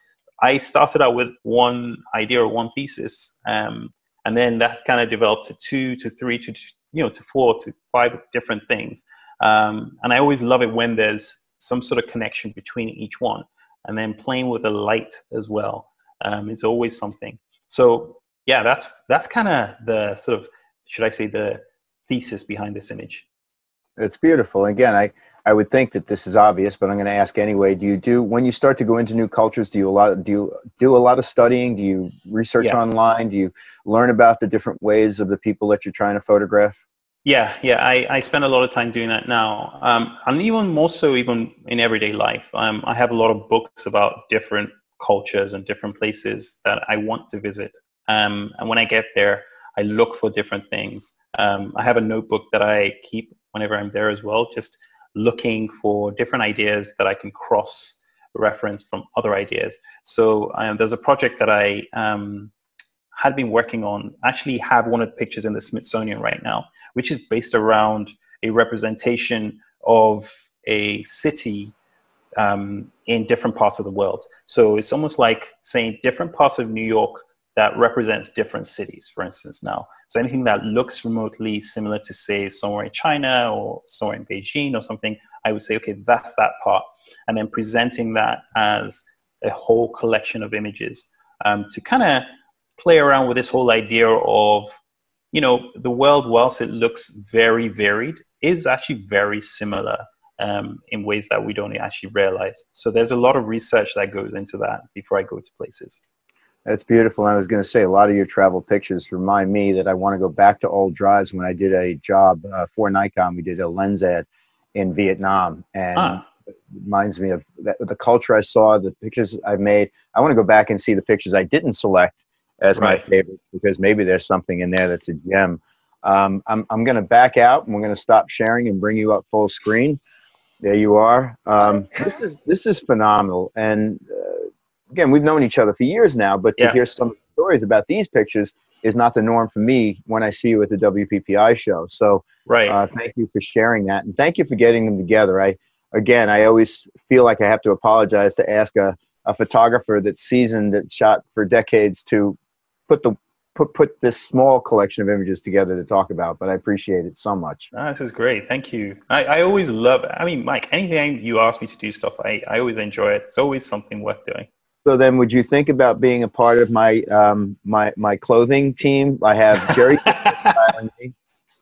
I started out with one idea or one thesis. And then that kind of developed to 2 to 3 to 4 to 5 different things. And I always love it when there's some sort of connection between each one. And then playing with the light as well is always something. So yeah, that's kind of the sort of, should I say, the thesis behind this image. It's beautiful. Again, I would think that this is obvious, but I'm going to ask anyway. When you start to go into new cultures, do you do a lot of studying? Do you research online? Do you learn about the different ways of the people that you're trying to photograph? Yeah. I spend a lot of time doing that now. And even more so even in everyday life. I have a lot of books about different cultures and different places that I want to visit. And when I get there, I look for different things. I have a notebook that I keep whenever I'm there as well, just looking for different ideas that I can cross-reference from other ideas. So there's a project that I had been working on. Actually have one of the pictures in the Smithsonian right now, which is based around a representation of a city in different parts of the world. So it's almost like saying different parts of New York that represents different cities, for instance, now. So anything that looks remotely similar to, say, somewhere in China or somewhere in Beijing or something, I would say, okay, that's that part. And then presenting that as a whole collection of images to kind of play around with this whole idea of, the world, whilst it looks very varied, is actually very similar in ways that we don't actually realize. So there's a lot of research that goes into that before I go to places. That's beautiful. I was going to say, a lot of your travel pictures remind me that I want to go back to old drives. When I did a job for Nikon, we did a lens ad in Vietnam, and it reminds me of the culture I saw, the pictures I made. I want to go back and see the pictures I didn't select as my favorite, because maybe there's something in there that's a gem. I'm going to back out, and we're going to stop sharing and bring you up full screen. There you are. This is phenomenal. And again, we've known each other for years now, but to hear some stories about these pictures, is not the norm for me when I see you at the WPPI show. So Right. thank you for sharing that. And thank you for getting them together. I always feel like I have to apologize to ask a photographer that's seasoned, that shot for decades, to put this small collection of images together to talk about, but I appreciate it so much. This is great. Thank you. I always love it. I mean, Mike, anything you ask me to do stuff, I always enjoy it. It's always something worth doing. So then would you think about being a part of my my clothing team? I have Jerry styling me.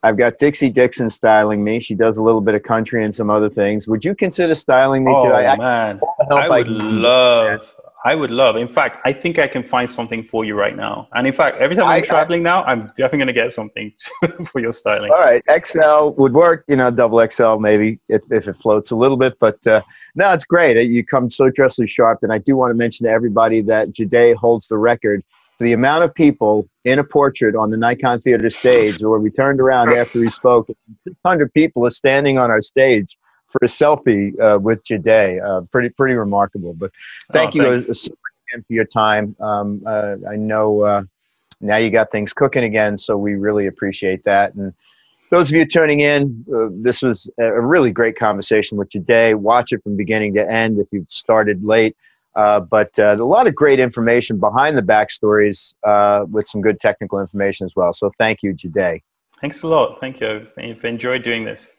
I've got Dixie Dixon styling me. She does a little bit of country and some other things. Would you consider styling me too? Oh, man. I would love. In fact, I think I can find something for you right now. And in fact, every time I'm traveling now, I'm definitely going to get something for your styling. All right. XL would work, double XL maybe if it floats a little bit. But no, it's great. You come so dressly sharp. And I do want to mention to everybody that Jide holds the record for the amount of people in a portrait on the Nikon Theater stage, where we turned around after he spoke. 600 people are standing on our stage for a selfie with Jide. Pretty remarkable. But thank you again for your time. I know now you got things cooking again, so we really appreciate that. And those of you tuning in, this was a really great conversation with Jide. Watch it from beginning to end if you've started late. But a lot of great information behind the backstories with some good technical information as well. So thank you, Jide. Thanks a lot. Thank you. I've enjoyed doing this.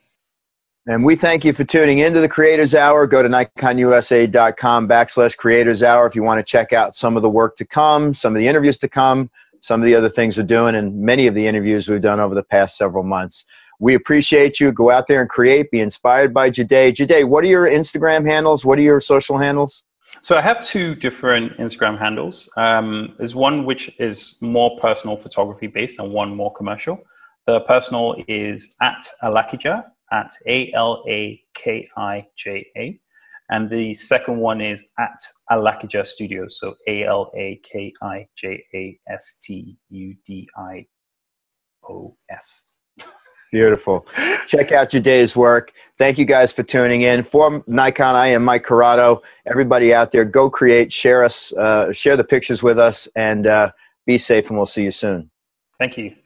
And we thank you for tuning into the Creators Hour. Go to NikonUSA.com/Creators Hour if you want to check out some of the work to come, some of the interviews to come, some of the other things we're doing, and many of the interviews we've done over the past several months. We appreciate you. Go out there and create. Be inspired by Jide. Jide, what are your Instagram handles? What are your social handles? So I have two different Instagram handles. There's one which is more personal photography based and one more commercial. The personal is @Alakija, @ALAKIJA. And the second one is @Alakija Studios. So ALAKIJASTUDIOS. Beautiful. Check out Jide's work. Thank you guys for tuning in. For Nikon, I am Mike Corrado. Everybody out there, go create, share the pictures with us, and be safe, and we'll see you soon. Thank you.